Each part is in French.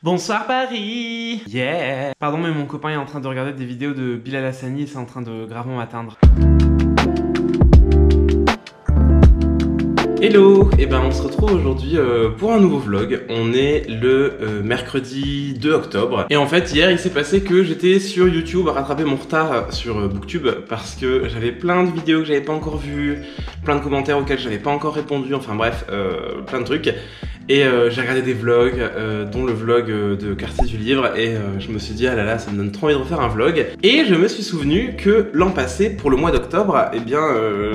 Bonsoir Paris. Yeah. Pardon mais mon copain est en train de regarder des vidéos de Bilal Hassani et c'est en train de gravement m'atteindre. Hello. Et ben on se retrouve aujourd'hui pour un nouveau vlog. On est le mercredi 2 octobre. Et en fait hier il s'est passé que j'étais sur YouTube à rattraper mon retard sur Booktube parce que j'avais plein de vidéos que j'avais pas encore vues, plein de commentaires auxquels j'avais pas encore répondu, enfin bref, plein de trucs. Et j'ai regardé des vlogs, dont le vlog de Quartier du Livre, et je me suis dit, ah là là, ça me donne trop envie de refaire un vlog. Et je me suis souvenu que l'an passé, pour le mois d'octobre, eh bien,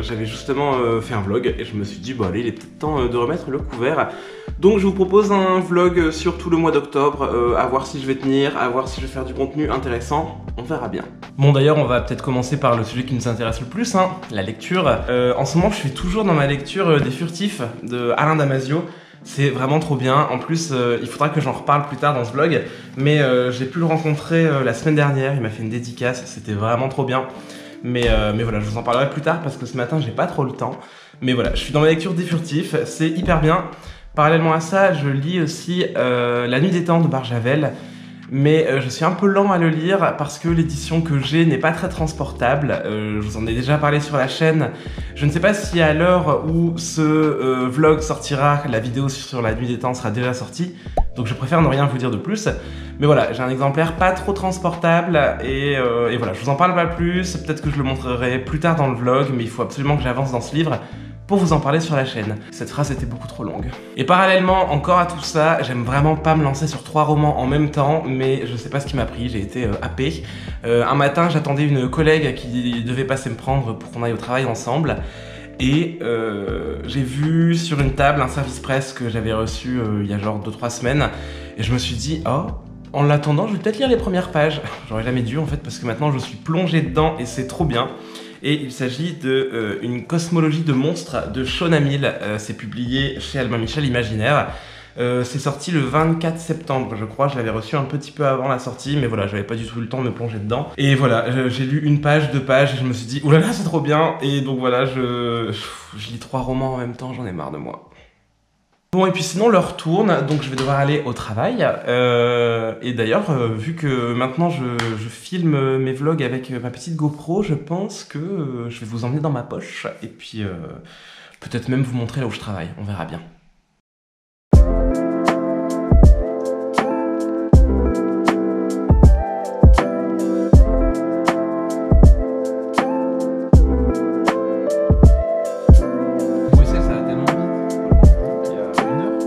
j'avais justement fait un vlog, et je me suis dit, bon allez, il est peut-être temps de remettre le couvert. Donc je vous propose un vlog sur tout le mois d'octobre, à voir si je vais tenir, à voir si je vais faire du contenu intéressant, on verra bien. Bon d'ailleurs, on va peut-être commencer par le sujet qui nous intéresse le plus, hein, la lecture. En ce moment, je suis toujours dans ma lecture des Furtifs de Alain Damasio. C'est vraiment trop bien. En plus, il faudra que j'en reparle plus tard dans ce vlog. Mais j'ai pu le rencontrer la semaine dernière. Il m'a fait une dédicace. C'était vraiment trop bien. Mais voilà, je vous en parlerai plus tard parce que ce matin, j'ai pas trop le temps. Mais voilà, je suis dans ma lecture des Furtifs. C'est hyper bien. Parallèlement à ça, je lis aussi La Nuit des Temps de Barjavel. Mais je suis un peu lent à le lire parce que l'édition que j'ai n'est pas très transportable. Je vous en ai déjà parlé sur la chaîne. Je ne sais pas si à l'heure où ce vlog sortira, la vidéo sur La Nuit des Temps sera déjà sortie. Donc je préfère ne rien vous dire de plus. Mais voilà, j'ai un exemplaire pas trop transportable et voilà, je vous en parle pas plus. Peut-être que je le montrerai plus tard dans le vlog, mais il faut absolument que j'avance dans ce livre pour vous en parler sur la chaîne. Cette phrase était beaucoup trop longue. Et parallèlement encore à tout ça, j'aime vraiment pas me lancer sur 3 romans en même temps, mais je sais pas ce qui m'a pris, j'ai été happé. Un matin, j'attendais une collègue qui devait passer me prendre pour qu'on aille au travail ensemble. Et j'ai vu sur une table un service presse que j'avais reçu il y a genre 2-3 semaines. Et je me suis dit, oh, en l'attendant, je vais peut-être lire les premières pages. J'aurais jamais dû en fait, parce que maintenant je suis plongé dedans et c'est trop bien. Et il s'agit de une cosmologie de monstres de Shaun Hamill. C'est publié chez Albin Michel Imaginaire. C'est sorti le 24 septembre, je crois. Je l'avais reçu un petit peu avant la sortie, mais voilà, j'avais pas du tout eu le temps de me plonger dedans. Et voilà, j'ai lu une page, 2 pages, et je me suis dit, oulala, c'est trop bien. Et donc voilà, je lis 3 romans en même temps, j'en ai marre de moi. Bon, et puis sinon l'heure tourne, donc je vais devoir aller au travail. Et d'ailleurs, vu que maintenant je filme mes vlogs avec ma petite GoPro, je pense que je vais vous emmener dans ma poche. Et puis peut-être même vous montrer là où je travaille, on verra bien. Bruxelles, ça va tellement vite. Il y a 1 heure.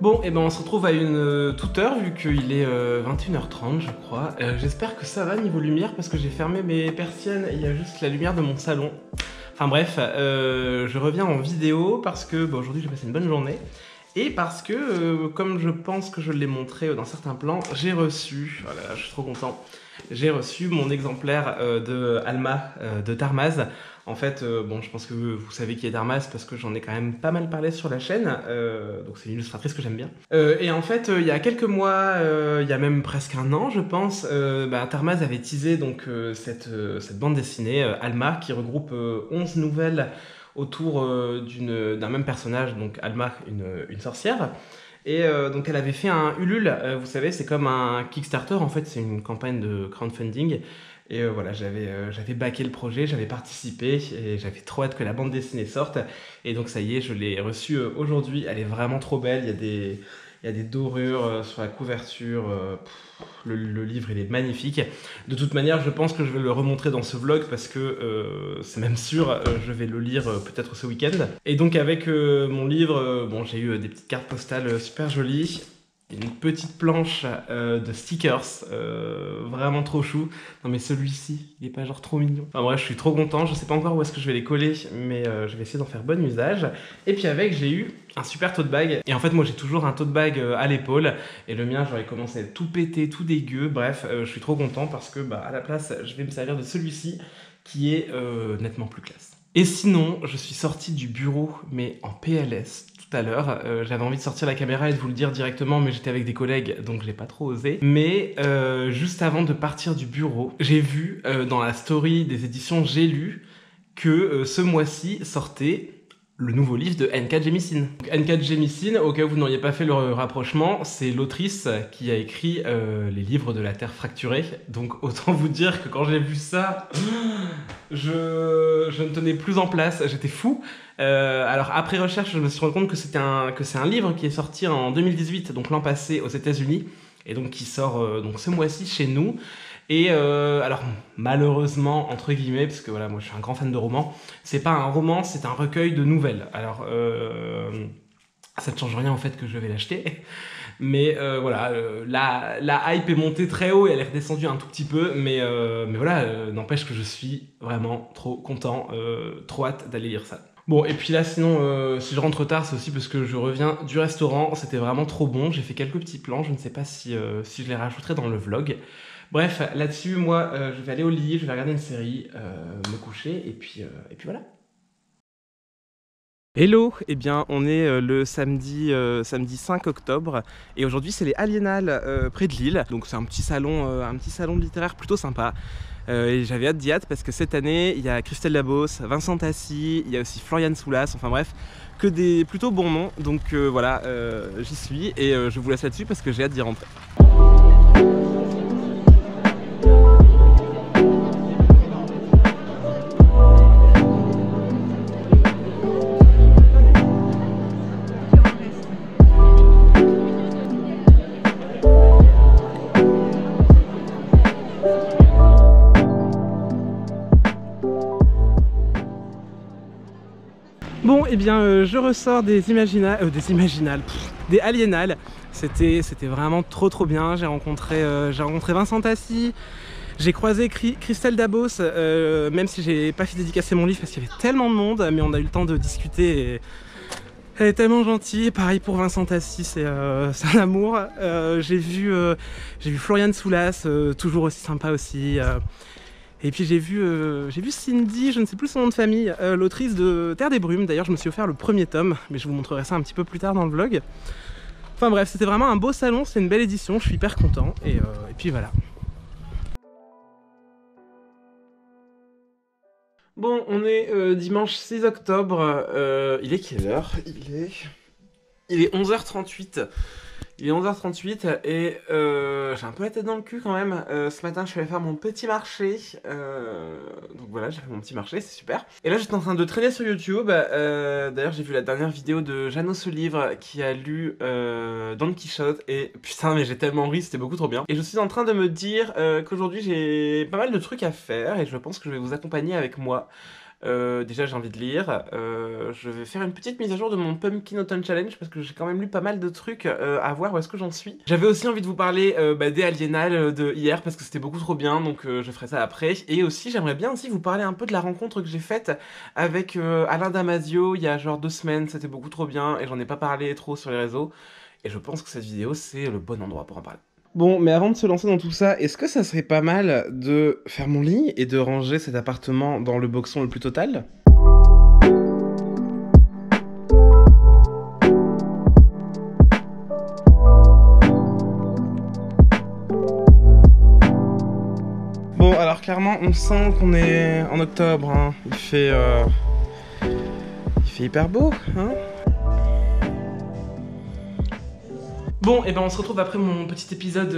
Bon, et ben on se retrouve à une toute heure vu qu'il est 21h30 je crois. J'espère que ça va niveau lumière parce que j'ai fermé mes persiennes et il y a juste la lumière de mon salon. Enfin bref, je reviens en vidéo parce que bon, aujourd'hui j'ai passé une bonne journée. Et parce que, comme je pense que je l'ai montré dans certains plans, j'ai reçu, voilà, je suis trop content, j'ai reçu mon exemplaire de Alma de Tarmaz. En fait, bon, je pense que vous savez qui est Tarmaz parce que j'en ai quand même pas mal parlé sur la chaîne, donc c'est une illustratrice que j'aime bien. Et en fait, il y a quelques mois, il y a même presque 1 an, je pense, Tarmaz avait teasé donc, cette bande dessinée, Alma, qui regroupe 11 nouvelles autour d'un même personnage, donc Alma, une sorcière. Et donc elle avait fait un Ulule, vous savez, c'est comme un Kickstarter, en fait, c'est une campagne de crowdfunding. Et voilà, j'avais backé le projet, j'avais participé et j'avais trop hâte que la bande dessinée sorte. Et donc ça y est, je l'ai reçue aujourd'hui, elle est vraiment trop belle, il y a des dorures sur la couverture, le livre il est magnifique. De toute manière, je pense que je vais le remontrer dans ce vlog parce que c'est même sûr, je vais le lire peut-être ce week-end. Et donc avec mon livre, bon, j'ai eu des petites cartes postales super jolies. Une petite planche de stickers, vraiment trop chou. Non mais celui-ci, il est pas genre trop mignon. Enfin bref, je suis trop content, je sais pas encore où est-ce que je vais les coller, mais je vais essayer d'en faire bon usage. Et puis avec, j'ai eu un super tote bag. Et en fait, moi j'ai toujours un tote bag à l'épaule, et le mien, j'aurais commencé à être tout pété, tout dégueu. Bref, je suis trop content parce que à la place, je vais me servir de celui-ci qui est nettement plus classe. Et sinon, je suis sorti du bureau, mais en PLS tout à l'heure. J'avais envie de sortir la caméra et de vous le dire directement, mais j'étais avec des collègues, donc j'ai pas trop osé. Mais juste avant de partir du bureau, j'ai vu dans la story des éditions J'ai lu que ce mois-ci sortait le nouveau livre de N.K. Jemisin. N.K. Jemisin, au cas où vous n'auriez pas fait le rapprochement, c'est l'autrice qui a écrit les livres de la Terre fracturée. Donc autant vous dire que quand j'ai vu ça, je ne tenais plus en place, j'étais fou. Alors après recherche, je me suis rendu compte que c'est un livre qui est sorti en 2018, donc l'an passé aux États-Unis, et donc qui sort donc ce mois-ci chez nous. Et alors malheureusement entre guillemets, parce que voilà, moi je suis un grand fan de romans, c'est pas un roman, c'est un recueil de nouvelles. Alors ça ne change rien en fait que je vais l'acheter, mais voilà, la hype est montée très haut et elle est redescendue un tout petit peu, mais voilà, n'empêche que je suis vraiment trop content, trop hâte d'aller lire ça. Bon, et puis là, sinon, si je rentre tard, c'est aussi parce que je reviens du restaurant. C'était vraiment trop bon. J'ai fait quelques petits plans. Je ne sais pas si je les rajouterai dans le vlog. Bref, là-dessus, moi, je vais aller au lit, je vais regarder une série, me coucher, et puis voilà. Hello, eh bien on est le samedi 5 octobre et aujourd'hui c'est les Aliénales près de Lille. Donc c'est un petit salon littéraire plutôt sympa. Et j'avais hâte d'y être parce que cette année il y a Christelle Labos, Vincent Tassi, il y a aussi Florian Soulas, enfin bref, que des plutôt bons noms. Donc voilà, j'y suis et je vous laisse là-dessus parce que j'ai hâte d'y rentrer. Bon, et bien je ressors des Aliénales. C'était vraiment trop bien. J'ai rencontré Vincent Tassi, j'ai croisé Christelle Labos, même si j'ai pas fait dédicacer mon livre parce qu'il y avait tellement de monde, mais on a eu le temps de discuter et elle est tellement gentille. Pareil pour Vincent Tassi, c'est un amour. J'ai vu Florian Soulas, toujours aussi sympa aussi. Et puis j'ai vu Cindy, je ne sais plus son nom de famille, l'autrice de Terre des Brumes. D'ailleurs, je me suis offert le premier tome, mais je vous montrerai ça un petit peu plus tard dans le vlog. Enfin bref, c'était vraiment un beau salon, c'est une belle édition, je suis hyper content. Et puis voilà. Bon, on est dimanche 6 octobre. Il est quelle heure? Il est 11h38. Il est 11h38 et j'ai un peu la tête dans le cul quand même. Ce matin, je suis allé faire mon petit marché. Donc voilà, j'ai fait mon petit marché, c'est super. Et là, j'étais en train de traîner sur YouTube. D'ailleurs, j'ai vu la dernière vidéo de Jeannot ce livre qui a lu Don Quichotte. Et putain, mais j'ai tellement ri, c'était beaucoup trop bien. Et je suis en train de me dire qu'aujourd'hui, j'ai pas mal de trucs à faire et je pense que je vais vous accompagner avec moi. Déjà j'ai envie de lire, je vais faire une petite mise à jour de mon Pumpkin Autumn Challenge parce que j'ai quand même lu pas mal de trucs à voir où est-ce que j'en suis. J'avais aussi envie de vous parler des Aliénales de hier parce que c'était beaucoup trop bien, donc je ferai ça après. Et aussi j'aimerais bien aussi vous parler un peu de la rencontre que j'ai faite avec Alain Damasio il y a genre 2 semaines, c'était beaucoup trop bien et j'en ai pas parlé trop sur les réseaux. Et je pense que cette vidéo c'est le bon endroit pour en parler. Bon, mais avant de se lancer dans tout ça, est-ce que ça serait pas mal de faire mon lit et de ranger cet appartement dans le boxon le plus total? Bon, alors clairement, on sent qu'on est en octobre, hein. Il fait hyper beau, hein. Bon, et ben on se retrouve après mon petit épisode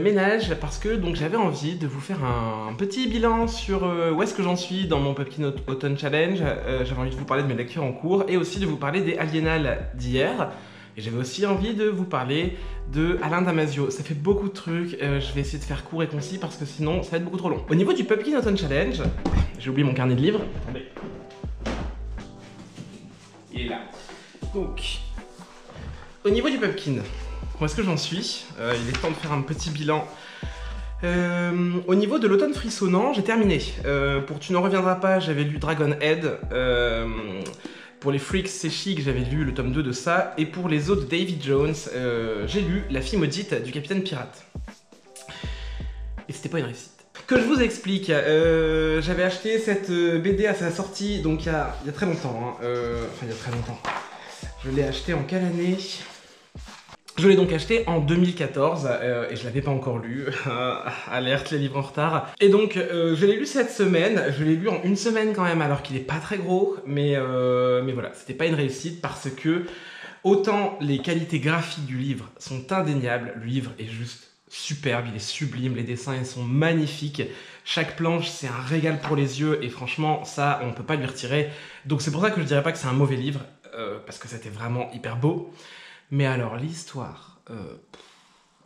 ménage parce que donc j'avais envie de vous faire un petit bilan sur où est-ce que j'en suis dans mon Pumpkin Autumn Challenge. J'avais envie de vous parler de mes lectures en cours et aussi de vous parler des Aliénales d'hier. Et j'avais aussi envie de vous parler de Alain Damasio. Ça fait beaucoup de trucs, je vais essayer de faire court et concis parce que sinon ça va être beaucoup trop long. Au niveau du Pumpkin Autumn Challenge, j'ai oublié mon carnet de livres. Attendez. Il est là. Donc, au niveau du Pumpkin, où est-ce que j'en suis? Il est temps de faire un petit bilan. Au niveau de l'automne frissonnant, j'ai terminé. Pour Tu n'en reviendras pas, j'avais lu Dragon Head. Pour les Freaks, c'est chic, j'avais lu le tome 2 de ça. Et pour les autres de David Jones, j'ai lu La fille maudite du capitaine pirate. Et c'était pas une réussite. Que je vous explique, j'avais acheté cette BD à sa sortie, donc il y a très longtemps, hein. Enfin il y a très longtemps. Je l'ai acheté en quelle année? Je l'ai donc acheté en 2014 et je l'avais pas encore lu. Alerte, les livres en retard. Et donc je l'ai lu cette semaine. Je l'ai lu en une semaine quand même, alors qu'il est pas très gros. Mais voilà, c'était pas une réussite parce que autant les qualités graphiques du livre sont indéniables, le livre est juste superbe, il est sublime, les dessins ils sont magnifiques. Chaque planche c'est un régal pour les yeux et franchement ça on peut pas lui retirer. Donc c'est pour ça que je dirais pas que c'est un mauvais livre parce que c'était vraiment hyper beau. Mais alors, l'histoire...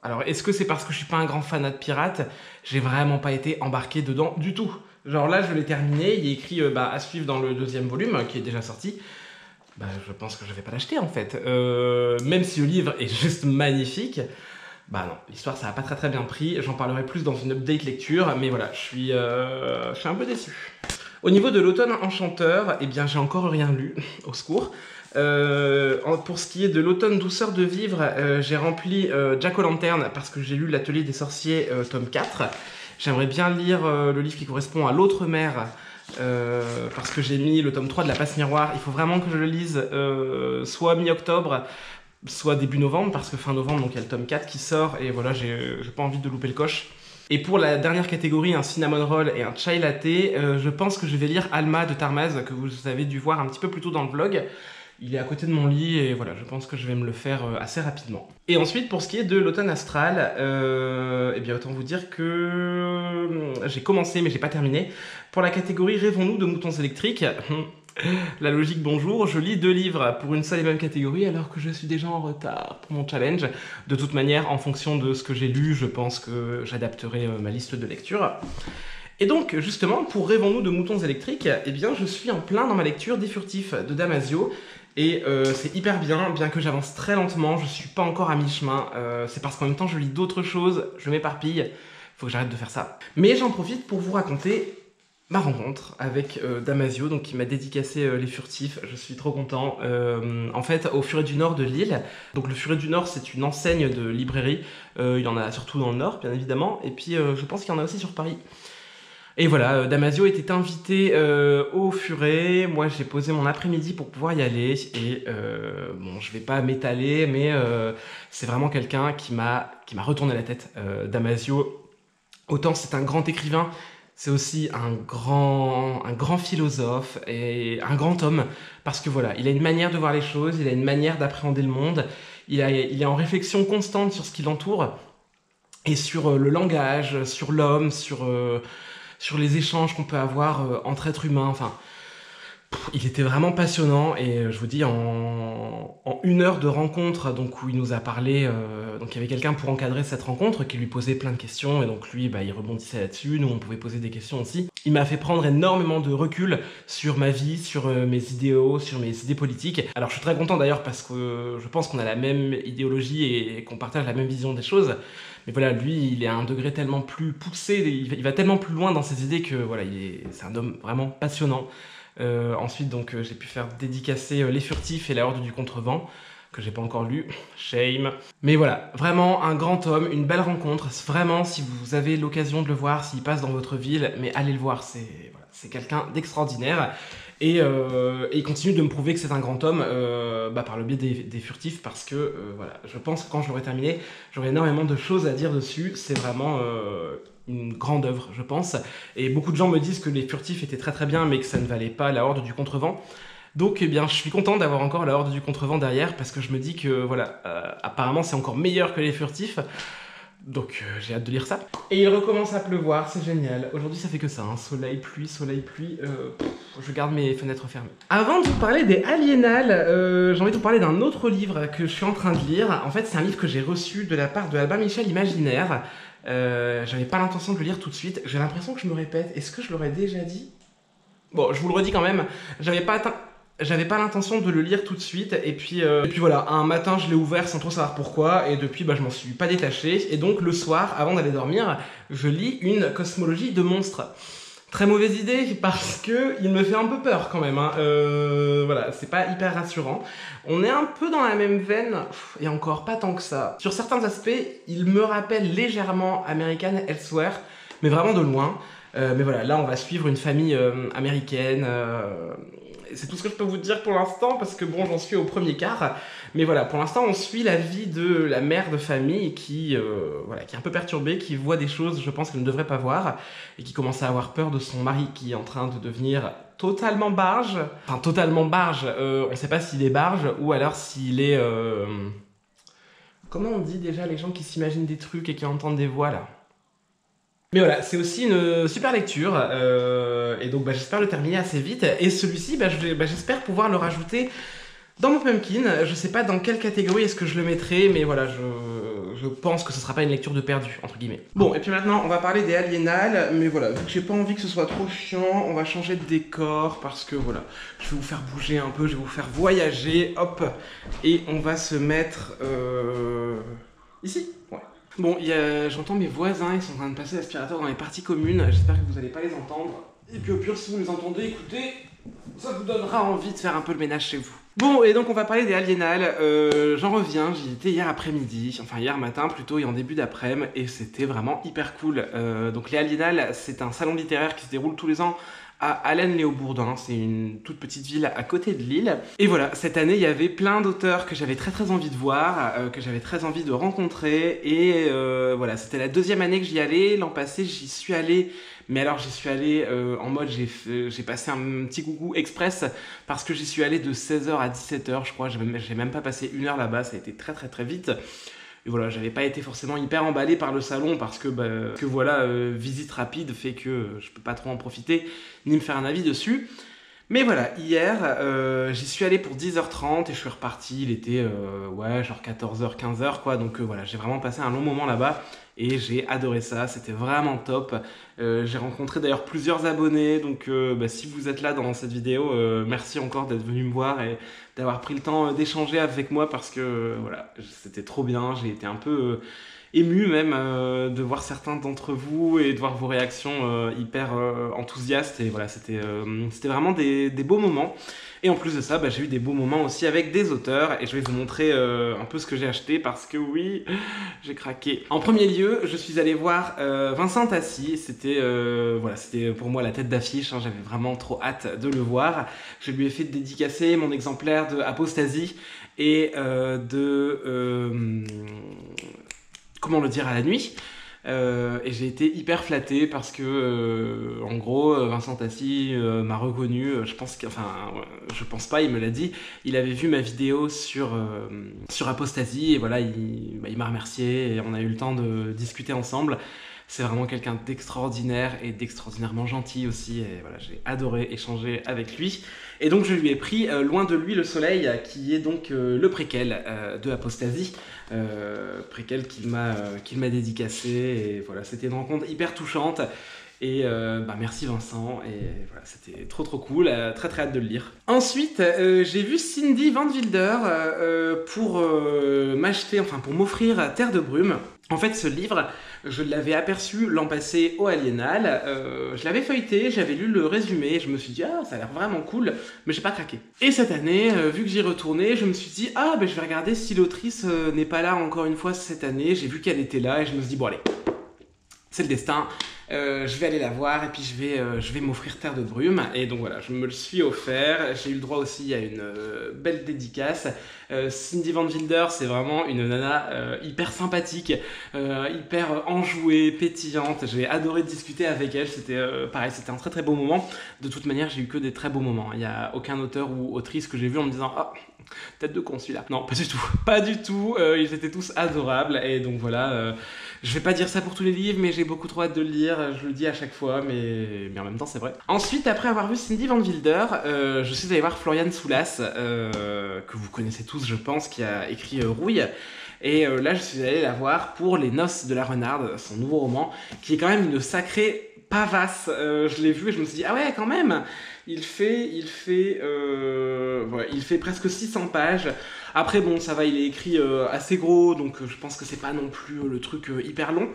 Alors, est-ce que c'est parce que je suis pas un grand fanat de pirates? J'ai vraiment pas été embarqué dedans du tout. Genre là, je l'ai terminé, il est écrit à suivre dans le deuxième volume, qui est déjà sorti. Bah, je pense que je vais pas l'acheter, en fait. Même si le livre est juste magnifique, bah non, l'histoire, ça a pas très bien pris. J'en parlerai plus dans une update lecture, mais voilà, je suis un peu déçu. Au niveau de l'automne enchanteur, eh bien, j'ai encore rien lu, au secours. Pour ce qui est de l'automne douceur de vivre, j'ai rempli Jack-o'-lantern parce que j'ai lu l'atelier des sorciers tome 4. J'aimerais bien lire le livre qui correspond à l'autre mère parce que j'ai mis le tome 3 de la passe miroir. Il faut vraiment que je le lise soit mi-octobre, soit début novembre, parce que fin novembre, donc il y a le tome 4 qui sort et voilà, j'ai pas envie de louper le coche. Et pour la dernière catégorie, un cinnamon roll et un chai latte, je pense que je vais lire Alma de Tarmaz, que vous avez dû voir un petit peu plus tôt dans le vlog. Il est à côté de mon lit et voilà, je pense que je vais me le faire assez rapidement. Et ensuite, pour ce qui est de l'automne astral, eh bien autant vous dire que j'ai commencé mais j'ai pas terminé. Pour la catégorie Rêvons-nous de moutons électriques, la logique bonjour, je lis 2 livres pour une seule et même catégorie alors que je suis déjà en retard pour mon challenge. De toute manière, en fonction de ce que j'ai lu, je pense que j'adapterai ma liste de lecture. Et donc, justement, pour Rêvons-nous de moutons électriques, eh bien, je suis en plein dans ma lecture des Furtifs de Damasio. Et c'est hyper bien que j'avance très lentement, je suis pas encore à mi-chemin. C'est parce qu'en même temps, je lis d'autres choses, je m'éparpille, faut que j'arrête de faire ça. Mais j'en profite pour vous raconter ma rencontre avec Damasio, donc qui m'a dédicacé les Furtifs, je suis trop content. En fait, au Furet du Nord de Lille, donc le Furet du Nord, c'est une enseigne de librairie, il y en a surtout dans le Nord, bien évidemment, et puis je pense qu'il y en a aussi sur Paris. Et voilà, Damasio était invité au Furet, moi j'ai posé mon après-midi pour pouvoir y aller, et bon, je vais pas m'étaler, mais c'est vraiment quelqu'un qui m'a retourné la tête. Damasio, autant c'est un grand écrivain, c'est aussi un grand philosophe et un grand homme, parce que voilà, il a une manière de voir les choses, il a une manière d'appréhender le monde, il est en réflexion constante sur ce qui l'entoure, et sur le langage, sur l'homme, sur les échanges qu'on peut avoir entre êtres humains, enfin, il était vraiment passionnant et je vous dis, en 1 heure de rencontre, donc où il nous a parlé, donc il y avait quelqu'un pour encadrer cette rencontre qui lui posait plein de questions et donc lui, bah, il rebondissait là-dessus, nous on pouvait poser des questions aussi. Il m'a fait prendre énormément de recul sur ma vie, sur mes idéaux, sur mes idées politiques. Alors je suis très content d'ailleurs parce que je pense qu'on a la même idéologie et qu'on partage la même vision des choses. Mais voilà, lui, il est à un degré tellement plus poussé, il va tellement plus loin dans ses idées que voilà, c'est un homme vraiment passionnant. Ensuite, donc, j'ai pu faire dédicacer Les Furtifs et La Horde du Contrevent, que j'ai pas encore lu, shame. Mais voilà, vraiment un grand homme, une belle rencontre. Vraiment, si vous avez l'occasion de le voir, s'il passe dans votre ville, mais allez le voir, c'est quelqu'un d'extraordinaire. Et il continue de me prouver que c'est un grand homme par le biais des Furtifs, parce que voilà, je pense que quand je l'aurai terminé, j'aurai énormément de choses à dire dessus. C'est vraiment une grande œuvre, je pense. Et beaucoup de gens me disent que les Furtifs étaient très bien, mais que ça ne valait pas La Horde du Contrevent. Donc eh bien, je suis content d'avoir encore La Horde du Contrevent derrière, parce que je me dis que voilà, apparemment c'est encore meilleur que les Furtifs. Donc j'ai hâte de lire ça. Et il recommence à pleuvoir, c'est génial. Aujourd'hui ça fait que ça, hein. Soleil, pluie, je garde mes fenêtres fermées. Avant de vous parler des Aliénales, j'ai envie de vous parler d'un autre livre que je suis en train de lire. En fait c'est un livre que j'ai reçu de la part de Albin Michel Imaginaire. J'avais pas l'intention de le lire tout de suite, j'ai l'impression que je me répète. Est-ce que je l'aurais déjà dit? Bon, je vous le redis quand même, j'avais pas l'intention de le lire tout de suite, et puis voilà, un matin je l'ai ouvert sans trop savoir pourquoi, et depuis bah, je m'en suis pas détaché, et donc le soir, avant d'aller dormir, je lis une cosmologie de monstres. Très mauvaise idée, parce que il me fait un peu peur quand même, hein. Voilà, c'est pas hyper rassurant. On est un peu dans la même veine, et encore pas tant que ça. Sur certains aspects, il me rappelle légèrement American Elsewhere, mais vraiment de loin. Mais voilà, là on va suivre une famille américaine. C'est tout ce que je peux vous dire pour l'instant parce que bon, j'en suis au premier quart. Mais voilà, pour l'instant on suit la vie de la mère de famille qui, voilà, qui est un peu perturbée, qui voit des choses je pense qu'elle ne devrait pas voir et qui commence à avoir peur de son mari qui est en train de devenir totalement barge. Enfin totalement barge, on ne sait pas s'il est barge ou alors s'il est... Comment on dit déjà les gens qui s'imaginent des trucs et qui entendent des voix là? Mais voilà, c'est aussi une super lecture, et donc j'espère le terminer assez vite. Et celui-ci, j'espère pouvoir le rajouter dans mon pumpkin. Je sais pas dans quelle catégorie est-ce que je le mettrai, mais voilà, je pense que ce sera pas une lecture de perdu, entre guillemets. Bon, et puis maintenant, on va parler des Aliénales, mais voilà, vu que j'ai pas envie que ce soit trop chiant, on va changer de décor, parce que voilà, je vais vous faire bouger un peu, je vais vous faire voyager, hop, et on va se mettre... ici, ouais. Bon, j'entends mes voisins, ils sont en train de passer l'aspirateur dans les parties communes, j'espère que vous n'allez pas les entendre. Et puis au pire, si vous les entendez, écoutez, ça vous donnera envie de faire un peu le ménage chez vous. Bon, et donc on va parler des Aliénales, j'en reviens, j'y étais hier après-midi, enfin hier matin plutôt, et en début d'après-midi, et c'était vraiment hyper cool. Donc les Aliénales, c'est un salon littéraire qui se déroule tous les ans à Allen-les-Hauts-Bourdins, c'est une toute petite ville à côté de Lille. Et voilà, cette année, il y avait plein d'auteurs que j'avais très envie de voir, que j'avais très envie de rencontrer, et voilà, c'était la deuxième année que j'y allais. L'an passé, j'y suis allé, mais alors j'y suis allé en mode, j'ai passé un petit coucou express, parce que j'y suis allé de 16h à 17h, je crois, j'ai même pas passé 1 heure là-bas, ça a été très vite. Et voilà, j'avais pas été forcément hyper emballé par le salon parce que, voilà, visite rapide fait que je peux pas trop en profiter ni me faire un avis dessus. Mais voilà, hier, j'y suis allé pour 10h30 et je suis reparti, il était, ouais, genre 14h, 15h, quoi. Donc voilà, j'ai vraiment passé un long moment là-bas et j'ai adoré ça, c'était vraiment top. J'ai rencontré d'ailleurs plusieurs abonnés, donc si vous êtes là dans cette vidéo, merci encore d'être venu me voir et d'avoir pris le temps d'échanger avec moi parce que voilà, c'était trop bien, j'ai été un peu ému même de voir certains d'entre vous et de voir vos réactions hyper enthousiastes et voilà, c'était vraiment des beaux moments. Et en plus de ça, j'ai eu des beaux moments aussi avec des auteurs et je vais vous montrer un peu ce que j'ai acheté parce que oui, j'ai craqué. En premier lieu, je suis allé voir Vincent Tassi, c'était voilà, c'était pour moi la tête d'affiche, hein, j'avais vraiment trop hâte de le voir. Je lui ai fait dédicacer mon exemplaire de Apostasie et comment le dire à la nuit. Et j'ai été hyper flatté parce que en gros Vincent Tassi m'a reconnu, je pense pas, il me l'a dit, il avait vu ma vidéo sur Apostasie et voilà, il m'a remercié et on a eu le temps de discuter ensemble. C'est vraiment quelqu'un d'extraordinaire et d'extraordinairement gentil aussi et voilà, j'ai adoré échanger avec lui. Et donc je lui ai pris Loin de lui le soleil, qui est donc le préquel de Apostasie, préquel qu'il m'a dédicacé et voilà, c'était une rencontre hyper touchante. Et merci Vincent, et voilà, c'était trop cool, très hâte de le lire. Ensuite, j'ai vu Cindy Van Wilder pour m'offrir Terre de brume. En fait, ce livre, je l'avais aperçu l'an passé au Aliénales, je l'avais feuilleté, j'avais lu le résumé, je me suis dit « Ah, ça a l'air vraiment cool », mais j'ai pas craqué. Et cette année, vu que j'y retournais, je me suis dit « Ah, je vais regarder si l'autrice n'est pas là encore une fois cette année », j'ai vu qu'elle était là, et je me suis dit « Bon allez, c'est le destin ». Je vais aller la voir et puis je vais m'offrir Terre de brume et donc voilà, je me le suis offert. J'ai eu le droit aussi à une belle dédicace. Cindy Van Wilder, c'est vraiment une nana hyper sympathique, hyper enjouée, pétillante. J'ai adoré discuter avec elle, c'était pareil, c'était un très beau moment. De toute manière, j'ai eu que des très beaux moments. Il n'y a aucun auteur ou autrice que j'ai vu en me disant « Ah, tête de con celui-là ». Non, pas du tout, pas du tout. Ils étaient tous adorables et donc voilà, je vais pas dire ça pour tous les livres, mais j'ai beaucoup trop hâte de le lire. Je le dis à chaque fois, mais en même temps c'est vrai. Ensuite, après avoir vu Cindy Van Wilder, je suis allé voir Florian Soulas, que vous connaissez tous je pense, qui a écrit Rouille. Et là je suis allé la voir pour Les Noces de la Renarde, son nouveau roman, qui est quand même une sacrée pavasse. Je l'ai vu et je me suis dit, ah ouais quand même, il fait presque 600 pages. Après bon, ça va, il est écrit assez gros, donc je pense que c'est pas non plus le truc hyper long.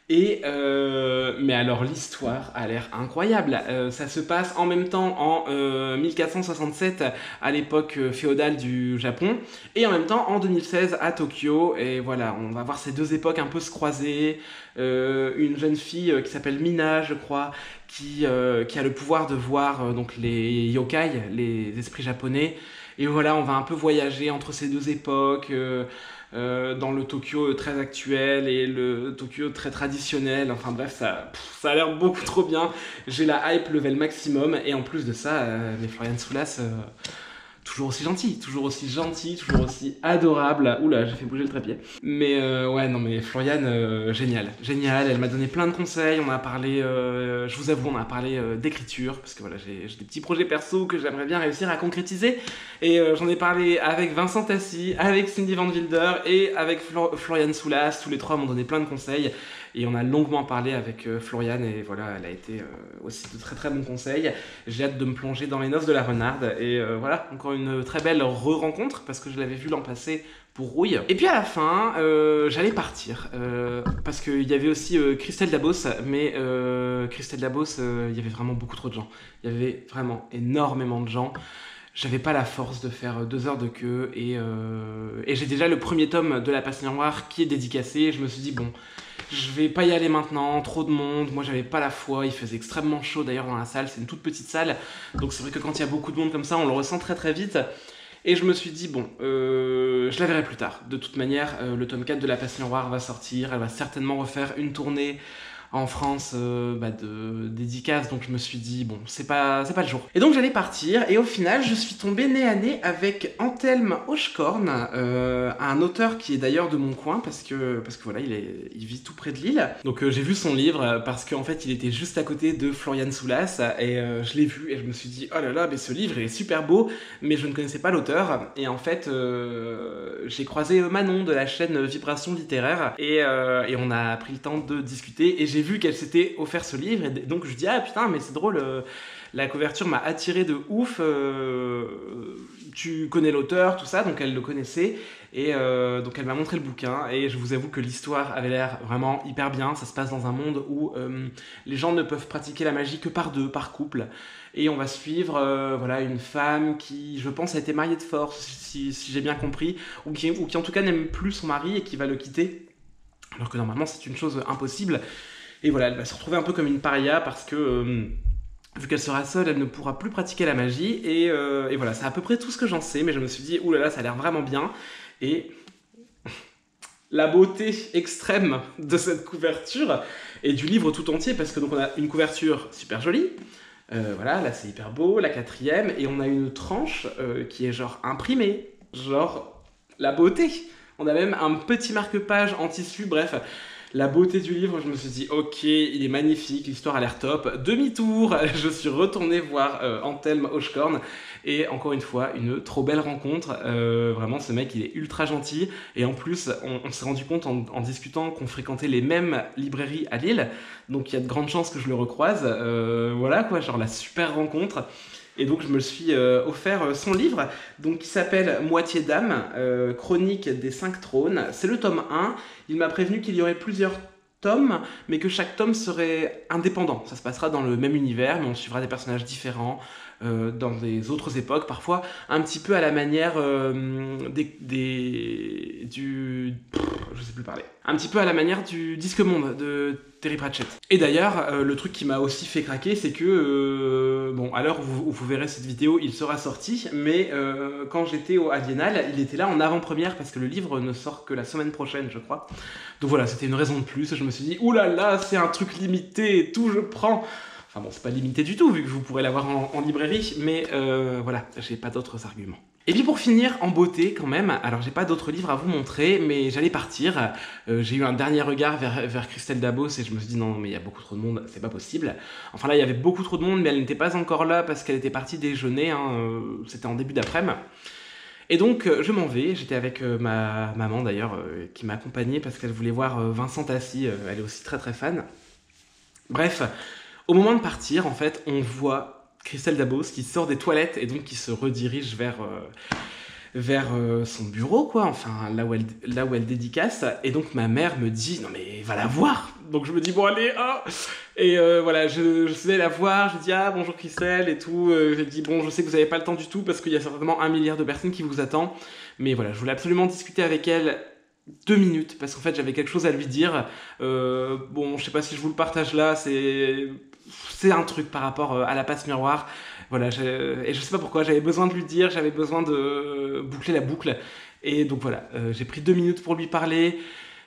Mais alors l'histoire a l'air incroyable. Ça se passe en même temps en 1467 à l'époque féodale du Japon et en même temps en 2016 à Tokyo. Et voilà, on va voir ces deux époques un peu se croiser. Une jeune fille qui s'appelle Mina, je crois, qui a le pouvoir de voir donc les yokai, les esprits japonais. Et voilà, on va un peu voyager entre ces deux époques. Dans le Tokyo très actuel et le Tokyo très traditionnel. Enfin bref, ça a l'air beaucoup trop bien. J'ai la hype level maximum et en plus de ça, mais Florian Soulas, toujours aussi gentil, toujours aussi adorable. Oula, j'ai fait bouger le trépied. Mais ouais, non mais Florian, génial. Elle m'a donné plein de conseils. On a parlé, je vous avoue, on a parlé d'écriture parce que voilà, j'ai des petits projets perso que j'aimerais bien réussir à concrétiser. Et j'en ai parlé avec Vincent Tassi, avec Cindy Van Wilder et avec Florian Soulas. Tous les trois m'ont donné plein de conseils. Et on a longuement parlé avec Florian et voilà, elle a été aussi de très très bons conseils. J'ai hâte de me plonger dans les noces de la renarde et voilà, encore une très belle re-rencontre parce que je l'avais vue l'an passé pour Rouille. Et puis à la fin, j'allais partir parce qu'il y avait aussi Christelle Dabos, mais Christelle Dabos, il y avait vraiment beaucoup trop de gens. Il y avait vraiment énormément de gens. J'avais pas la force de faire 2 heures de queue et j'ai déjà le premier tome de La Passion Noire qui est dédicacé. Je me suis dit bon, je vais pas y aller maintenant, trop de monde. Moi j'avais pas la foi, il faisait extrêmement chaud d'ailleurs dans la salle, c'est une toute petite salle. Donc c'est vrai que quand il y a beaucoup de monde comme ça, on le ressent très très vite. Et je me suis dit bon, je la verrai plus tard. De toute manière, le tome 4 de La Passion Noire va sortir, elle va certainement refaire une tournée en France de dédicaces, donc je me suis dit bon, c'est pas le jour. Et donc j'allais partir et au final je suis tombé nez à nez avec Anthelme Hochkorn, un auteur qui est d'ailleurs de mon coin parce que voilà, il vit tout près de Lille. Donc j'ai vu son livre parce qu'en fait il était juste à côté de Florian Soulas et je l'ai vu et je me suis dit oh là là, mais ce livre est super beau, mais je ne connaissais pas l'auteur. Et en fait j'ai croisé Manon de la chaîne Vibration Littéraire et on a pris le temps de discuter et j'ai vu qu'elle s'était offert ce livre et donc je dis ah putain mais c'est drôle, la couverture m'a attiré de ouf, tu connais l'auteur, tout ça, donc elle le connaissait et donc elle m'a montré le bouquin et je vous avoue que l'histoire avait l'air vraiment hyper bien. Ça se passe dans un monde où les gens ne peuvent pratiquer la magie que par deux, par couple, et on va suivre voilà, une femme qui je pense a été mariée de force si j'ai bien compris, ou qui en tout cas n'aime plus son mari et qui va le quitter alors que normalement c'est une chose impossible. Et voilà, elle va se retrouver un peu comme une paria parce que vu qu'elle sera seule, elle ne pourra plus pratiquer la magie. Et voilà, c'est à peu près tout ce que j'en sais, mais je me suis dit, oulala, ça a l'air vraiment bien. Et la beauté extrême de cette couverture et du livre tout entier, parce que donc on a une couverture super jolie. Voilà, là c'est hyper beau, la 4e, et on a une tranche qui est genre imprimée, genre la beauté. On a même un petit marque-page en tissu, bref. La beauté du livre, je me suis dit, ok, il est magnifique, l'histoire a l'air top. Demi-tour, je suis retourné voir Anthelme Hochkorn. Et encore une fois, une trop belle rencontre. Vraiment, ce mec, il est ultra gentil. Et en plus, on s'est rendu compte en discutant qu'on fréquentait les mêmes librairies à Lille. Donc il y a de grandes chances que je le recroise. Voilà quoi, genre la super rencontre. Et donc je me suis offert son livre, donc, qui s'appelle Moitié d'âme, Chronique des 5 trônes. C'est le tome 1. Il m'a prévenu qu'il y aurait plusieurs tomes, mais que chaque tome serait indépendant. Ça se passera dans le même univers, mais on suivra des personnages différents, dans des autres époques, parfois un petit peu à la manière je sais plus parler. Un petit peu à la manière du Disque Monde de Terry Pratchett. Et d'ailleurs, le truc qui m'a aussi fait craquer, c'est que, bon, à l'heure où vous verrez cette vidéo, il sera sorti, mais quand j'étais au Aliénal, il était là en avant-première, parce que le livre ne sort que la semaine prochaine, je crois. Donc voilà, c'était une raison de plus, je me suis dit, oulala, c'est un truc limité et tout, je prends. Enfin bon, c'est pas limité du tout, vu que vous pourrez l'avoir en librairie, mais voilà, j'ai pas d'autres arguments. Et puis pour finir, en beauté quand même, alors j'ai pas d'autres livres à vous montrer, mais j'allais partir. J'ai eu un dernier regard vers Christelle Dabos et je me suis dit non, mais il y a beaucoup trop de monde, c'est pas possible. Enfin là, il y avait beaucoup trop de monde, mais elle n'était pas encore là parce qu'elle était partie déjeuner, hein, c'était en début d'après-midi. Et donc je m'en vais, j'étais avec ma maman d'ailleurs, qui m'a accompagné parce qu'elle voulait voir Vincent Tassi, elle est aussi très très fan. Bref, au moment de partir, en fait, on voit Christelle Dabos qui sort des toilettes et donc qui se redirige vers vers son bureau, quoi, enfin là où elle dédicace, et donc ma mère me dit non mais va la voir. Donc je me dis bon allez, oh. Et voilà, je suis la voir, je dis ah bonjour Christelle et tout, je dis bon je sais que vous n'avez pas le temps du tout parce qu'il y a certainement 1 milliard de personnes qui vous attendent, mais voilà, je voulais absolument discuter avec elle 2 minutes parce qu'en fait j'avais quelque chose à lui dire. Bon je sais pas si je vous le partage là, c'est un truc par rapport à la passe miroir. Voilà, et je sais pas pourquoi, j'avais besoin de lui dire, j'avais besoin de boucler la boucle. Et donc voilà, j'ai pris 2 minutes pour lui parler.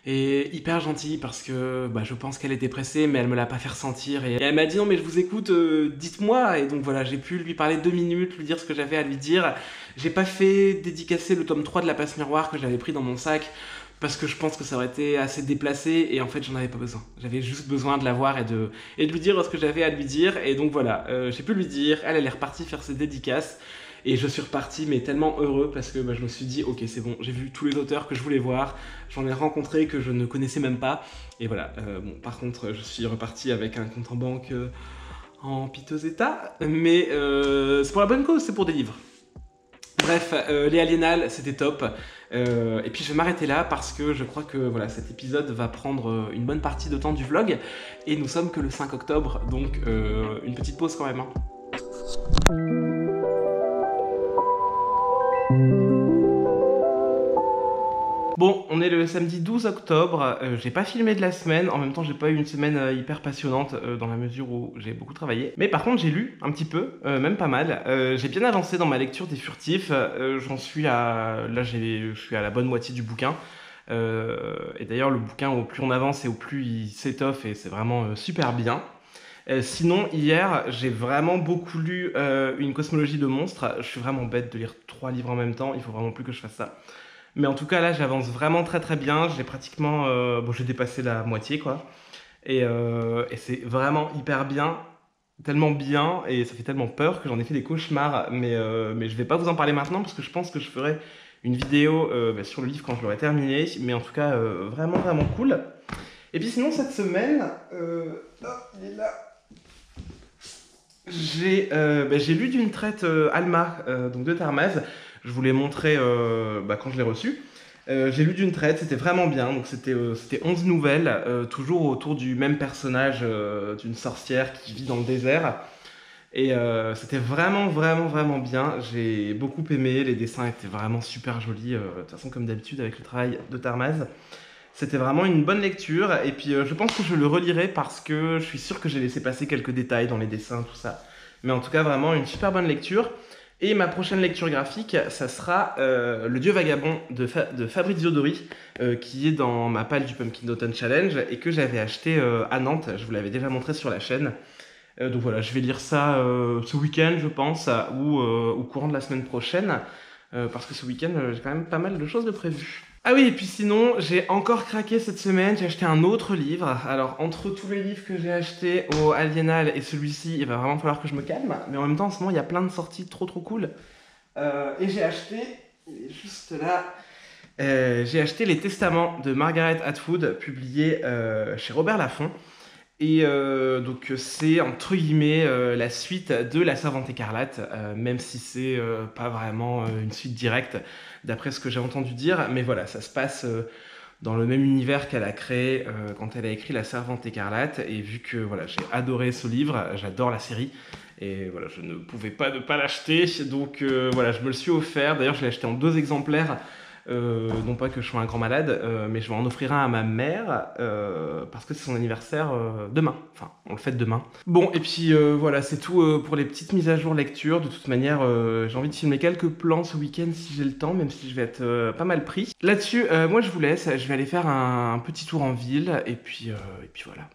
Et hyper gentille parce que bah, je pense qu'elle était pressée, mais elle me l'a pas fait ressentir. Et elle m'a dit non mais je vous écoute, dites-moi. Et donc voilà, j'ai pu lui parler 2 minutes, lui dire ce que j'avais à lui dire. J'ai pas fait dédicacer le tome 3 de la passe miroir que j'avais pris dans mon sac parce que je pense que ça aurait été assez déplacé et en fait j'en avais pas besoin. J'avais juste besoin de la voir et de lui dire ce que j'avais à lui dire. Et donc voilà, j'ai pu lui dire, elle est repartie faire ses dédicaces. Et je suis reparti mais tellement heureux parce que bah, je me suis dit ok c'est bon, j'ai vu tous les auteurs que je voulais voir, j'en ai rencontré que je ne connaissais même pas. Et voilà, bon par contre je suis reparti avec un compte en banque en piteux état, mais c'est pour la bonne cause, c'est pour des livres. Bref, les Aliénales c'était top. Et puis je vais m'arrêter là parce que je crois que voilà, cet épisode va prendre une bonne partie de temps du vlog et nous sommes que le 5 octobre donc une petite pause quand même. Hein. Bon, on est le samedi 12 octobre, j'ai pas filmé de la semaine, en même temps j'ai pas eu une semaine hyper passionnante dans la mesure où j'ai beaucoup travaillé. Mais par contre j'ai lu un petit peu, même pas mal. J'ai bien avancé dans ma lecture des Furtifs, j'en suis à... Là je suis à la bonne moitié du bouquin. Et d'ailleurs le bouquin au plus on avance et au plus il s'étoffe et c'est vraiment super bien. Sinon, hier, j'ai vraiment beaucoup lu une cosmologie de monstres. Je suis vraiment bête de lire 3 livres en même temps, il faut vraiment plus que je fasse ça. Mais en tout cas, là, j'avance vraiment très très bien. J'ai pratiquement... bon, j'ai dépassé la moitié, quoi. Et c'est vraiment hyper bien, tellement bien, et ça fait tellement peur que j'en ai fait des cauchemars. Mais je vais pas vous en parler maintenant, parce que je pense que je ferai une vidéo sur le livre quand je l'aurai terminé. Mais en tout cas, vraiment vraiment cool. Et puis sinon, cette semaine... Oh, il est là. J'ai lu d'une traite Alma, donc de Tarmaz. Je vous l'ai montré quand je l'ai reçu. J'ai lu d'une traite, c'était vraiment bien. Donc c'était 11 nouvelles, toujours autour du même personnage d'une sorcière qui vit dans le désert. Et c'était vraiment, vraiment, vraiment bien. J'ai beaucoup aimé, les dessins étaient vraiment super jolis. De toute façon, comme d'habitude, avec le travail de Tarmaz. C'était vraiment une bonne lecture. Et puis je pense que je le relirai parce que je suis sûr que j'ai laissé passer quelques détails dans les dessins, tout ça. Mais en tout cas, vraiment une super bonne lecture. Et ma prochaine lecture graphique, ça sera Le Dieu Vagabond de Fabrizio Dori, qui est dans ma palle du Pumpkin Autumn Challenge et que j'avais acheté à Nantes. Je vous l'avais déjà montré sur la chaîne. Donc voilà, je vais lire ça ce week-end, je pense, ou au courant de la semaine prochaine. Parce que ce week-end, j'ai quand même pas mal de choses de prévues. Ah oui, et puis sinon, j'ai encore craqué cette semaine, j'ai acheté un autre livre. Alors, entre tous les livres que j'ai achetés au Aliénal et celui-ci, il va vraiment falloir que je me calme. Mais en même temps, en ce moment, il y a plein de sorties trop cool. Et j'ai acheté, il est juste là, j'ai acheté Les Testaments de Margaret Atwood, publiés chez Robert Laffont. Et donc c'est entre guillemets la suite de La Servante écarlate, même si c'est pas vraiment une suite directe d'après ce que j'ai entendu dire, mais voilà, ça se passe dans le même univers qu'elle a créé quand elle a écrit La Servante écarlate, et vu que voilà, j'ai adoré ce livre, j'adore la série, et voilà, je ne pouvais pas ne pas l'acheter, donc voilà, je me le suis offert. D'ailleurs je l'ai acheté en 2 exemplaires. Non pas que je sois un grand malade, mais je vais en offrir un à ma mère parce que c'est son anniversaire demain. Enfin, on le fête demain. Bon, et puis voilà, c'est tout pour les petites mises à jour lecture. De toute manière, j'ai envie de filmer quelques plans ce week-end si j'ai le temps, même si je vais être pas mal pris. Là-dessus, moi je vous laisse. Je vais aller faire un petit tour en ville, et puis voilà.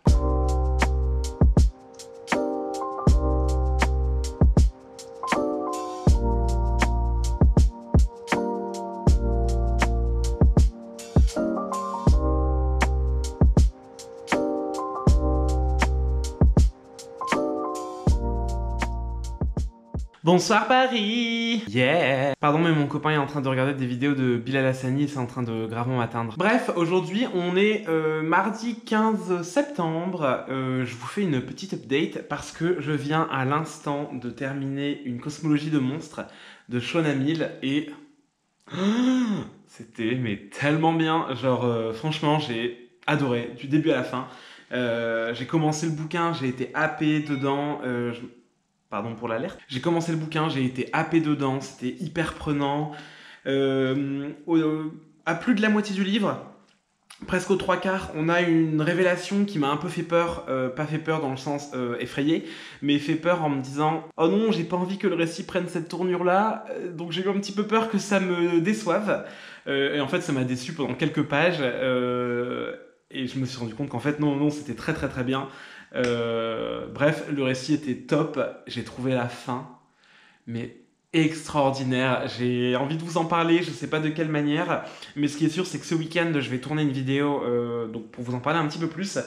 Bonsoir Paris! Yeah! Pardon, mais mon copain est en train de regarder des vidéos de Bilal Hassani et c'est en train de gravement m'atteindre. Bref, aujourd'hui on est mardi 15 septembre. Je vous fais une petite update parce que je viens à l'instant de terminer une cosmologie de monstres de Shona Mill et C'était mais tellement bien, genre franchement j'ai adoré du début à la fin. J'ai commencé le bouquin, j'ai été happé dedans. Pardon pour l'alerte. J'ai commencé le bouquin, j'ai été happé dedans, c'était hyper prenant. À plus de la moitié du livre, presque aux trois quarts, on a une révélation qui m'a un peu fait peur, pas fait peur dans le sens effrayé, mais fait peur en me disant « Oh non, j'ai pas envie que le récit prenne cette tournure-là », donc j'ai eu un petit peu peur que ça me déçoive, et en fait ça m'a déçu pendant quelques pages, et je me suis rendu compte qu'en fait non, c'était très très très bien. Bref, le récit était top, j'ai trouvé la fin, mais extraordinaire. J'ai envie de vous en parler, je sais pas de quelle manière, mais ce qui est sûr, c'est que ce week-end, je vais tourner une vidéo donc pour vous en parler un petit peu plus.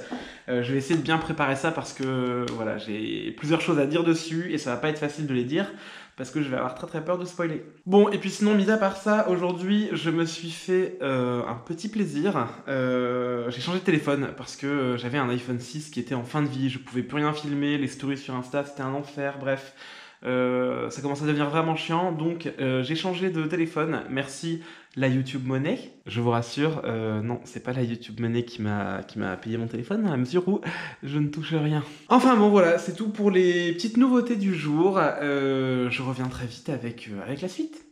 Je vais essayer de bien préparer ça parce que voilà, j'ai plusieurs choses à dire dessus et ça va pas être facile de les dire parce que je vais avoir très très peur de spoiler. Bon, et puis sinon, mis à part ça, aujourd'hui, je me suis fait un petit plaisir. J'ai changé de téléphone parce que j'avais un iPhone 6 qui était en fin de vie, je pouvais plus rien filmer, les stories sur Insta, c'était un enfer, bref. Ça commence à devenir vraiment chiant, donc j'ai changé de téléphone. Merci la YouTube Money. Je vous rassure, non, c'est pas la YouTube Money qui m'a payé mon téléphone, à la mesure où je ne touche rien. Enfin bon, voilà, c'est tout pour les petites nouveautés du jour. Je reviens très vite avec la suite.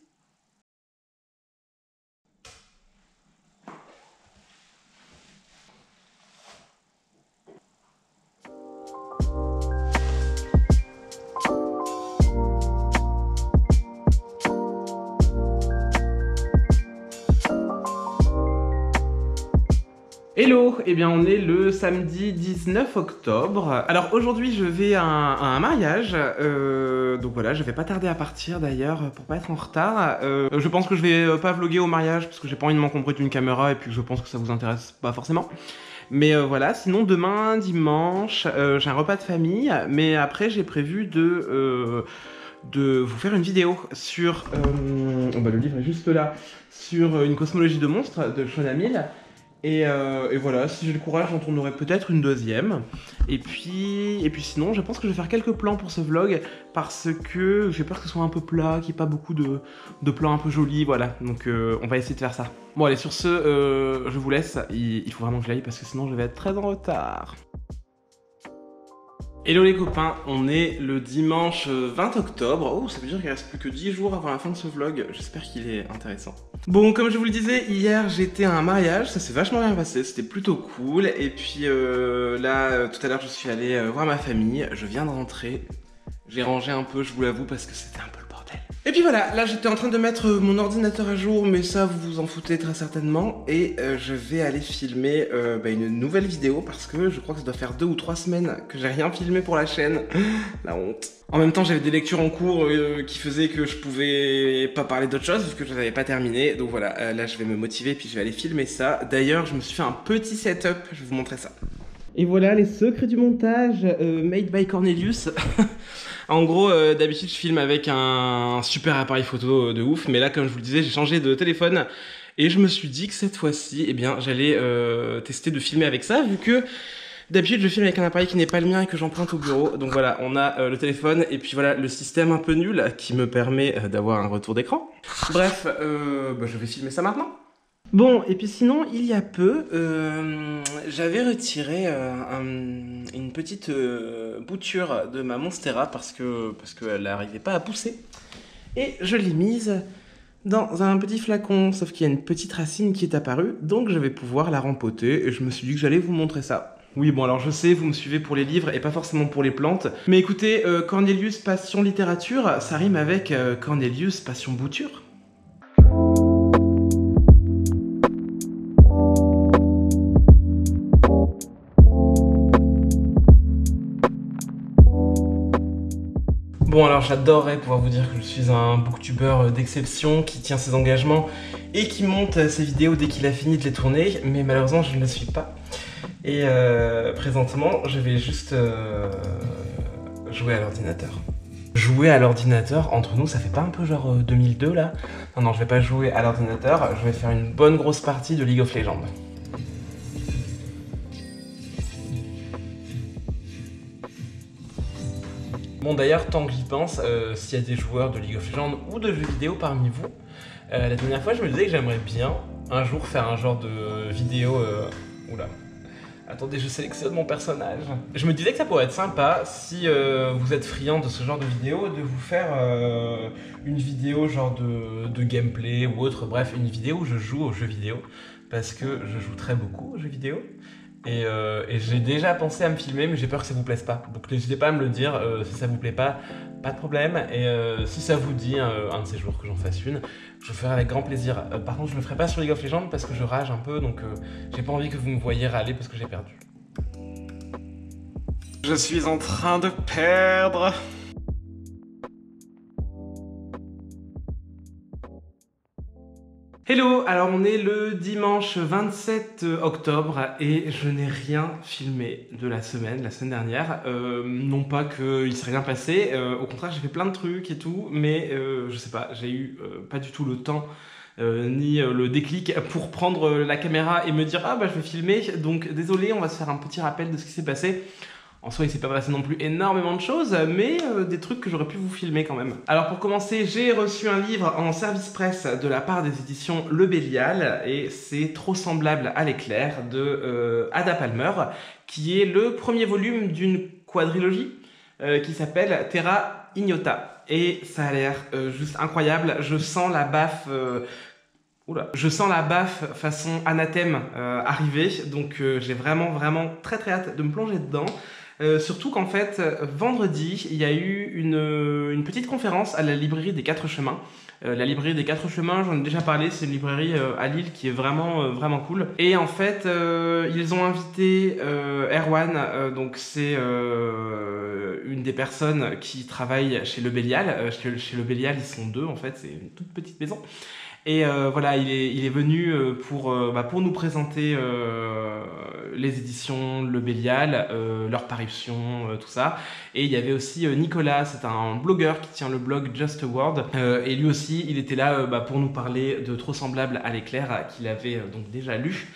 Hello, eh bien on est le samedi 19 octobre. Alors aujourd'hui je vais à un mariage, donc voilà, je vais pas tarder à partir d'ailleurs pour pas être en retard. Je pense que je vais pas vlogger au mariage parce que j'ai pas envie de m'encombrer d'une caméra et puis je pense que ça vous intéresse pas forcément. Mais voilà, sinon demain, dimanche, j'ai un repas de famille, mais après j'ai prévu de vous faire une vidéo sur, le livre est juste là, sur une cosmologie de monstres de Shona Mill. Et voilà, si j'ai le courage, j'en tournerai peut-être une deuxième. Et puis sinon, je pense que je vais faire quelques plans pour ce vlog parce que j'ai peur que ce soit un peu plat, qu'il n'y ait pas beaucoup de plans un peu jolis, voilà. Donc on va essayer de faire ça. Bon allez, sur ce, je vous laisse. Il faut vraiment que je l'aille parce que sinon je vais être très en retard. Hello les copains, on est le dimanche 20 octobre. Oh, ça veut dire qu'il reste plus que 10 jours avant la fin de ce vlog. J'espère qu'il est intéressant. Bon, comme je vous le disais, hier j'étais à un mariage, ça s'est vachement bien passé, c'était plutôt cool. Et puis là, tout à l'heure, je suis allé voir ma famille. Je viens de rentrer. J'ai rangé un peu, je vous l'avoue, parce que c'était un peu le bordel. Et puis voilà, là j'étais en train de mettre mon ordinateur à jour, mais ça vous vous en foutez très certainement. Et je vais aller filmer une nouvelle vidéo parce que je crois que ça doit faire 2 ou 3 semaines que j'ai rien filmé pour la chaîne. La honte. En même temps, j'avais des lectures en cours qui faisaient que je pouvais pas parler d'autre chose parce que je n'avais pas terminé. Donc voilà, là je vais me motiver puis je vais aller filmer ça. D'ailleurs, je me suis fait un petit setup, je vais vous montrer ça. Et voilà les secrets du montage made by Cornelius. En gros, d'habitude, je filme avec un super appareil photo de ouf, mais là, comme je vous le disais, j'ai changé de téléphone et je me suis dit que cette fois-ci, eh bien, j'allais tester de filmer avec ça, vu que d'habitude, je filme avec un appareil qui n'est pas le mien et que j'emprunte au bureau. Donc voilà, on a le téléphone et puis voilà le système un peu nul qui me permet d'avoir un retour d'écran. Bref, je vais filmer ça maintenant. Bon, et puis sinon, il y a peu, j'avais retiré une petite bouture de ma Monstera parce qu'elle n'arrivait pas à pousser. Et je l'ai mise dans un petit flacon, sauf qu'il y a une petite racine qui est apparue, donc je vais pouvoir la rempoter et je me suis dit que j'allais vous montrer ça. Oui, bon alors je sais, vous me suivez pour les livres et pas forcément pour les plantes, mais écoutez, Cornelius passion littérature, ça rime avec Cornelius passion bouture. Bon alors j'adorerais pouvoir vous dire que je suis un booktuber d'exception qui tient ses engagements et qui monte ses vidéos dès qu'il a fini de les tourner, mais malheureusement je ne le suis pas. Et présentement je vais juste jouer à l'ordinateur. Jouer à l'ordinateur, entre nous ça fait pas un peu genre 2002 là? Non, je vais pas jouer à l'ordinateur, je vais faire une bonne grosse partie de League of Legends. Bon d'ailleurs, tant que j'y pense, s'il y a des joueurs de League of Legends ou de jeux vidéo parmi vous, La dernière fois, je me disais que j'aimerais bien un jour faire un genre de vidéo... Oula. Attendez, je sélectionne mon personnage. Je me disais que ça pourrait être sympa si vous êtes friand de ce genre de vidéo, de vous faire une vidéo genre de gameplay ou autre, bref, une vidéo où je joue aux jeux vidéo, parce que je joue très beaucoup aux jeux vidéo. Et j'ai déjà pensé à me filmer, mais j'ai peur que ça vous plaise pas. Donc n'hésitez pas à me le dire si ça vous plaît pas de problème. Et si ça vous dit un de ces jours que j'en fasse une, je le ferai avec grand plaisir. Par contre, je le ferai pas sur League of Legends parce que je rage un peu, donc j'ai pas envie que vous me voyiez râler parce que j'ai perdu. Je suis en train de perdre. Hello, alors on est le dimanche 27 octobre et je n'ai rien filmé de la semaine dernière. Non pas qu'il s'est rien passé, au contraire j'ai fait plein de trucs et tout, mais je sais pas, j'ai eu pas du tout le temps ni le déclic pour prendre la caméra et me dire ah bah je vais filmer, donc désolé, on va se faire un petit rappel de ce qui s'est passé. En soi, il s'est pas passé non plus énormément de choses, mais des trucs que j'aurais pu vous filmer quand même. Alors pour commencer, j'ai reçu un livre en service presse de la part des éditions Le Bélial, et c'est Trop semblable à l'éclair de Ada Palmer, qui est le premier volume d'une quadrilogie qui s'appelle Terra Ignota. Et ça a l'air juste incroyable, je sens la baffe... Je sens la baffe façon anathème arriver, donc j'ai vraiment très hâte de me plonger dedans. Surtout qu'en fait, vendredi, il y a eu une petite conférence à la librairie des Quatre Chemins. La librairie des Quatre Chemins, j'en ai déjà parlé, c'est une librairie à Lille qui est vraiment cool. Et en fait, ils ont invité Erwan, donc c'est une des personnes qui travaille chez Le Bélial. Chez Le Bélial, ils sont deux en fait, c'est une toute petite maison. Et voilà, il est venu pour nous présenter les éditions Le Bélial, leur parution, tout ça. Et il y avait aussi Nicolas, c'est un blogueur qui tient le blog Just a Word. Et lui aussi, il était là pour nous parler de Trop semblable à l'éclair, qu'il avait donc déjà lu.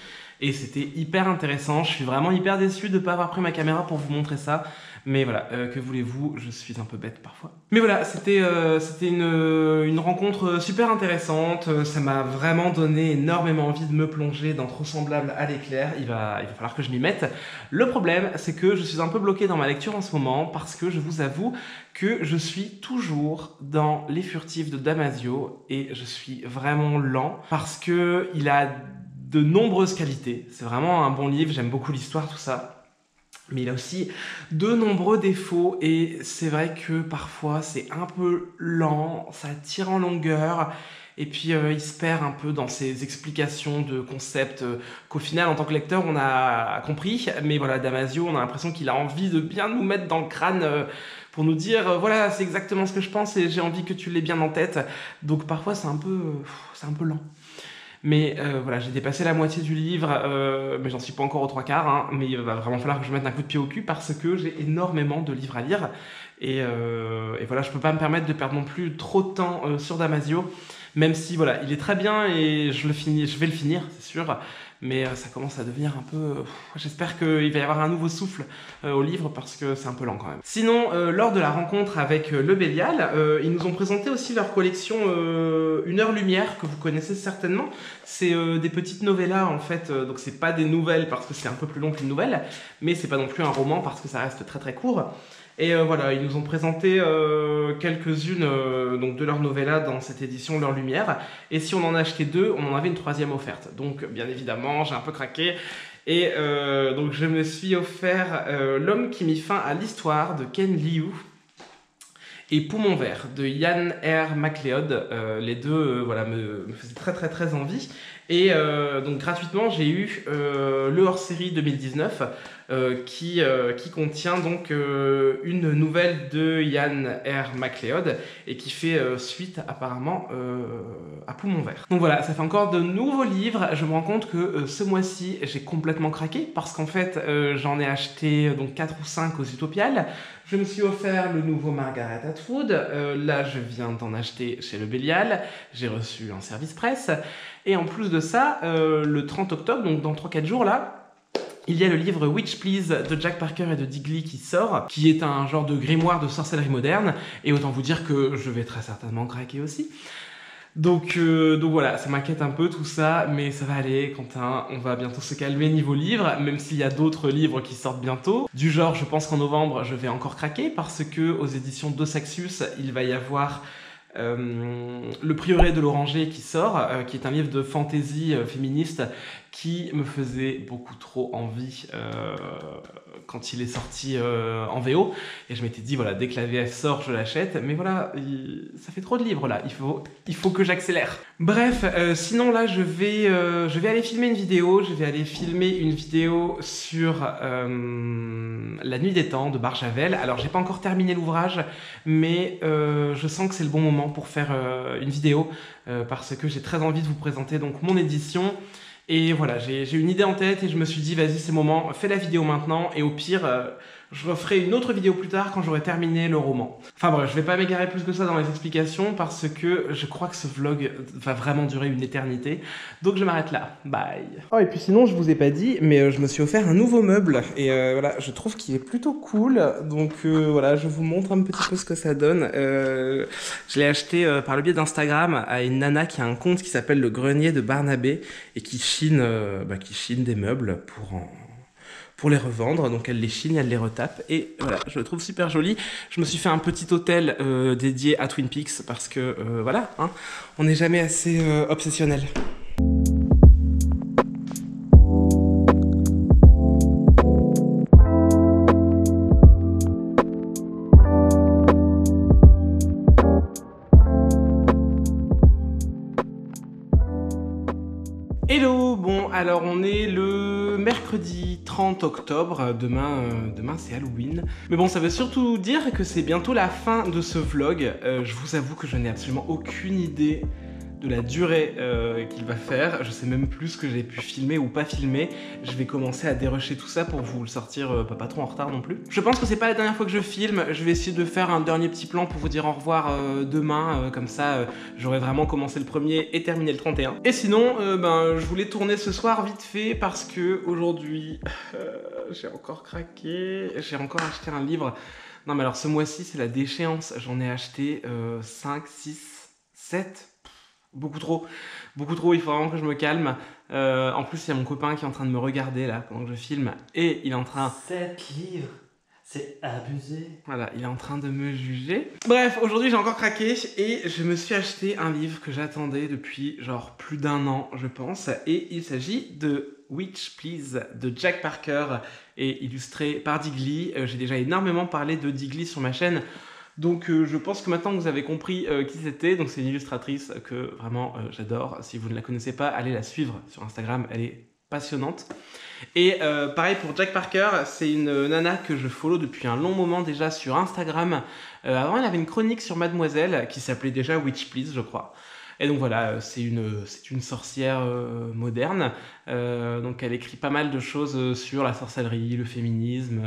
Et c'était hyper intéressant. Je suis vraiment hyper déçu de ne pas avoir pris ma caméra pour vous montrer ça. Mais voilà, que voulez-vous, je suis un peu bête parfois. Mais voilà, c'était une rencontre super intéressante. Ça m'a vraiment donné énormément envie de me plonger dans Trop semblable à l'éclair. Il va falloir que je m'y mette. Le problème, c'est que je suis un peu bloqué dans ma lecture en ce moment parce que je vous avoue que je suis toujours dans Les Furtifs de Damasio et je suis vraiment lent parce que il a de nombreuses qualités. C'est vraiment un bon livre, j'aime beaucoup l'histoire, tout ça. Mais il a aussi de nombreux défauts et c'est vrai que parfois c'est un peu lent, ça tire en longueur et puis il se perd un peu dans ses explications de concepts qu'au final en tant que lecteur on a compris. Mais voilà, Damasio, on a l'impression qu'il a envie de bien nous mettre dans le crâne pour nous dire voilà, c'est exactement ce que je pense et j'ai envie que tu l'aies bien en tête. Donc parfois c'est un peu lent. Mais voilà, j'ai dépassé la moitié du livre, mais j'en suis pas encore aux 3/4, hein, mais il va vraiment falloir que je mette un coup de pied au cul parce que j'ai énormément de livres à lire. Et voilà, je peux pas me permettre de perdre non plus trop de temps sur Damasio, même si voilà, il est très bien et je vais le finir, c'est sûr. Mais ça commence à devenir un peu... J'espère qu'il va y avoir un nouveau souffle au livre parce que c'est un peu lent quand même. Sinon, lors de la rencontre avec Le Bélial, ils nous ont présenté aussi leur collection Une heure lumière, que vous connaissez certainement. C'est des petites novellas en fait, donc c'est pas des nouvelles parce que c'est un peu plus long qu'une nouvelle, mais c'est pas non plus un roman parce que ça reste très court. Et voilà, ils nous ont présenté quelques-unes donc de leurs novellas dans cette édition L'heure lumière. Et si on en achetait deux, on en avait une troisième offerte. Donc bien évidemment, j'ai un peu craqué. Et donc je me suis offert L'homme qui mit fin à l'histoire de Ken Liu et Poumon vert de Ian R. MacLeod. Les deux voilà, me faisaient très envie. Et donc gratuitement, j'ai eu le hors-série 2019 qui contient donc une nouvelle de Ian R. MacLeod et qui fait suite apparemment à Poumon vert. Donc voilà, ça fait encore de nouveaux livres. Je me rends compte que ce mois-ci, j'ai complètement craqué parce qu'en fait, j'en ai acheté donc 4 ou 5 aux Utopiales. Je me suis offert le nouveau Margaret Atwood. Là, je viens d'en acheter chez Le Bélial. J'ai reçu un service presse. Et en plus de ça, le 30 octobre, donc dans 3-4 jours là, il y a le livre Witch Please de Jack Parker et de Dick Lee qui sort, qui est un genre de grimoire de sorcellerie moderne. Et autant vous dire que je vais très certainement craquer aussi. Donc voilà, ça m'inquiète un peu tout ça, mais ça va aller, Quentin, on va bientôt se calmer niveau livre, même s'il y a d'autres livres qui sortent bientôt. Du genre, je pense qu'en novembre, je vais encore craquer, parce que aux éditions d'Osaxius, il va y avoir Le Prieuré de l'Oranger qui sort, qui est un livre de fantasy féministe qui me faisait beaucoup trop envie quand il est sorti en VO, et je m'étais dit voilà, dès que la VF sort je l'achète, mais voilà, ça fait trop de livres là, il faut que j'accélère. Bref, sinon là je vais aller filmer une vidéo, sur La Nuit des Temps de Barjavel. Alors j'ai pas encore terminé l'ouvrage, mais je sens que c'est le bon moment pour faire une vidéo, parce que j'ai très envie de vous présenter donc mon édition. Et voilà, j'ai une idée en tête et je me suis dit, vas-y, c'est le moment, fais la vidéo maintenant, et au pire, je referai une autre vidéo plus tard quand j'aurai terminé le roman. Enfin bref, je vais pas m'égarer plus que ça dans les explications parce que je crois que ce vlog va vraiment durer une éternité. Donc je m'arrête là. Bye. Oh, et puis sinon, je vous ai pas dit, mais je me suis offert un nouveau meuble. Et voilà, je trouve qu'il est plutôt cool. Donc voilà, je vous montre un petit peu ce que ça donne. Je l'ai acheté par le biais d'Instagram à une nana qui a un compte qui s'appelle Le Grenier de Barnabé et qui chine des meubles pour les revendre. Donc elle les chine, elle les retape, et voilà, je le trouve super joli. Je me suis fait un petit hôtel dédié à Twin Peaks parce que voilà, hein, on n'est jamais assez obsessionnel. Hello, bon alors on est le mercredi 30 octobre, demain c'est Halloween. Mais bon, ça veut surtout dire que c'est bientôt la fin de ce vlog. Je vous avoue que je n'ai absolument aucune idée de la durée qu'il va faire. Je sais même plus ce que j'ai pu filmer ou pas filmer. Je vais commencer à dérusher tout ça pour vous le sortir pas trop en retard non plus. Je pense que c'est pas la dernière fois que je filme. Je vais essayer de faire un dernier petit plan pour vous dire au revoir demain. Comme ça, j'aurai vraiment commencé le premier et terminé le 31. Et sinon, je voulais tourner ce soir vite fait parce que aujourd'hui, j'ai encore craqué. J'ai encore acheté un livre. Non mais alors ce mois-ci, c'est la déchéance. J'en ai acheté 5, 6, 7... Beaucoup trop, il faut vraiment que je me calme. En plus, il y a mon copain qui est en train de me regarder là pendant que je filme et il est en train... 7 livres, c'est abusé. Voilà, il est en train de me juger. Bref, aujourd'hui j'ai encore craqué et je me suis acheté un livre que j'attendais depuis genre plus d'1 an, je pense. Et il s'agit de Witch Please de Jack Parker et illustré par Digly. J'ai déjà énormément parlé de Digly sur ma chaîne. Donc je pense que maintenant vous avez compris qui c'était. Donc c'est une illustratrice que vraiment j'adore. Si vous ne la connaissez pas, allez la suivre sur Instagram, elle est passionnante. Et pareil pour Jack Parker, c'est une nana que je follow depuis un long moment déjà sur Instagram. Avant elle avait une chronique sur Mademoiselle qui s'appelait déjà Witch Please, je crois. Et donc voilà, c'est une sorcière moderne. Donc elle écrit pas mal de choses sur la sorcellerie, le féminisme.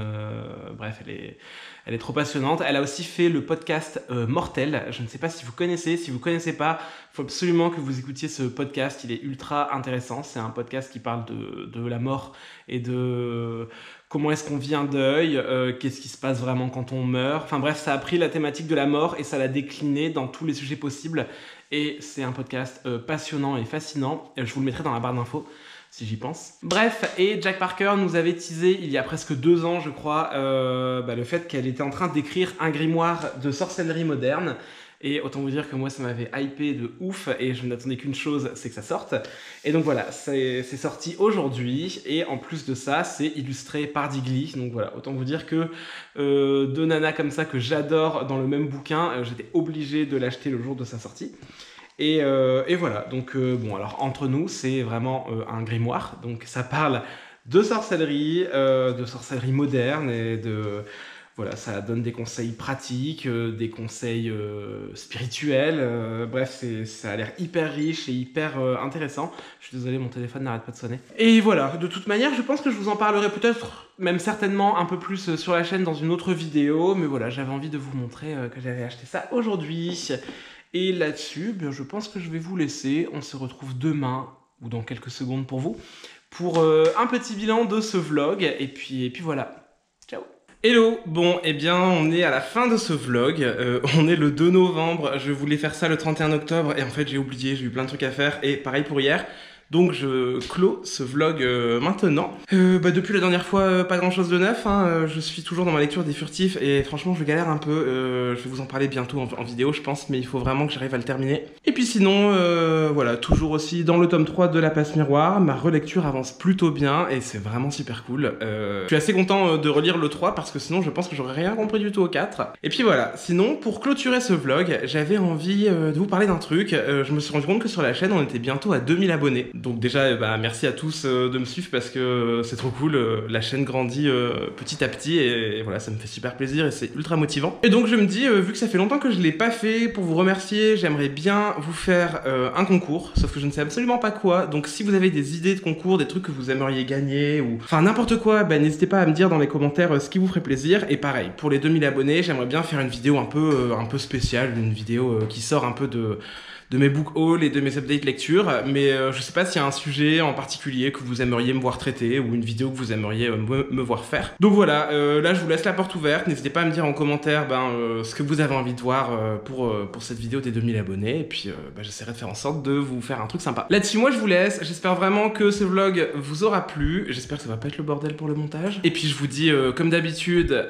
Bref, elle est trop passionnante. Elle a aussi fait le podcast Mortel. Je ne sais pas si vous connaissez. Si vous connaissez pas, il faut absolument que vous écoutiez ce podcast. Il est ultra intéressant. C'est un podcast qui parle de la mort et de comment est-ce qu'on vit un deuil, qu'est-ce qui se passe vraiment quand on meurt. Enfin bref, ça a pris la thématique de la mort et ça l'a déclinée dans tous les sujets possibles. Et c'est un podcast passionnant et fascinant. Je vous le mettrai dans la barre d'infos si j'y pense. Bref, et Jack Parker nous avait teasé il y a presque 2 ans, je crois, le fait qu'elle était en train d'écrire un grimoire de sorcellerie moderne. Et autant vous dire que moi, ça m'avait hypé de ouf et je n'attendais qu'une chose, c'est que ça sorte. Et donc voilà, c'est sorti aujourd'hui. Et en plus de ça, c'est illustré par Digly. Donc voilà, autant vous dire que 2 nanas comme ça que j'adore dans le même bouquin, j'étais obligé de l'acheter le jour de sa sortie. Et voilà, donc bon, alors entre nous, c'est vraiment un grimoire. Donc ça parle de sorcellerie moderne et de... Voilà, ça donne des conseils pratiques, des conseils spirituels. Bref, ça a l'air hyper riche et hyper intéressant. Je suis désolé, mon téléphone n'arrête pas de sonner. Et voilà, de toute manière, je pense que je vous en parlerai peut-être, même certainement un peu plus sur la chaîne dans une autre vidéo. Mais voilà, j'avais envie de vous montrer que j'avais acheté ça aujourd'hui. Et là-dessus, je pense que je vais vous laisser. On se retrouve demain, ou dans quelques secondes pour vous, pour un petit bilan de ce vlog. Et puis voilà. Ciao. Hello, bon eh bien on est à la fin de ce vlog, on est le 2 novembre, je voulais faire ça le 31 octobre et en fait j'ai oublié, j'ai eu plein de trucs à faire et pareil pour hier. Donc je clôt ce vlog maintenant. Depuis la dernière fois, pas grand chose de neuf, hein. Je suis toujours dans ma lecture des Furtifs et franchement je galère un peu. Je vais vous en parler bientôt en vidéo je pense, mais il faut vraiment que j'arrive à le terminer. Et puis sinon, voilà, toujours aussi dans le tome 3 de La Passe Miroir, ma relecture avance plutôt bien et c'est vraiment super cool. Je suis assez content de relire le 3 parce que sinon je pense que j'aurais rien compris du tout au 4. Et puis voilà, sinon pour clôturer ce vlog, j'avais envie de vous parler d'un truc. Je me suis rendu compte que sur la chaîne on était bientôt à 2000 abonnés. Donc déjà, merci à tous de me suivre parce que c'est trop cool, la chaîne grandit petit à petit et voilà, ça me fait super plaisir et c'est ultra motivant. Et donc je me dis, vu que ça fait longtemps que je l'ai pas fait, pour vous remercier, j'aimerais bien vous faire un concours, sauf que je ne sais absolument pas quoi, donc si vous avez des idées de concours, des trucs que vous aimeriez gagner, ou enfin n'importe quoi, n'hésitez pas à me dire dans les commentaires ce qui vous ferait plaisir. Et pareil, pour les 2000 abonnés, j'aimerais bien faire une vidéo un peu spéciale, une vidéo qui sort un peu de mes book hauls et de mes updates lecture, mais je sais pas s'il y a un sujet en particulier que vous aimeriez me voir traiter ou une vidéo que vous aimeriez me voir faire. Donc voilà, là je vous laisse la porte ouverte, n'hésitez pas à me dire en commentaire ce que vous avez envie de voir pour cette vidéo des 2000 abonnés, et puis j'essaierai de faire en sorte de vous faire un truc sympa. Là-dessus moi je vous laisse, j'espère vraiment que ce vlog vous aura plu, j'espère que ça va pas être le bordel pour le montage, et puis je vous dis comme d'habitude,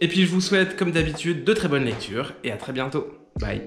et puis je vous souhaite comme d'habitude de très bonnes lectures, et à très bientôt, bye.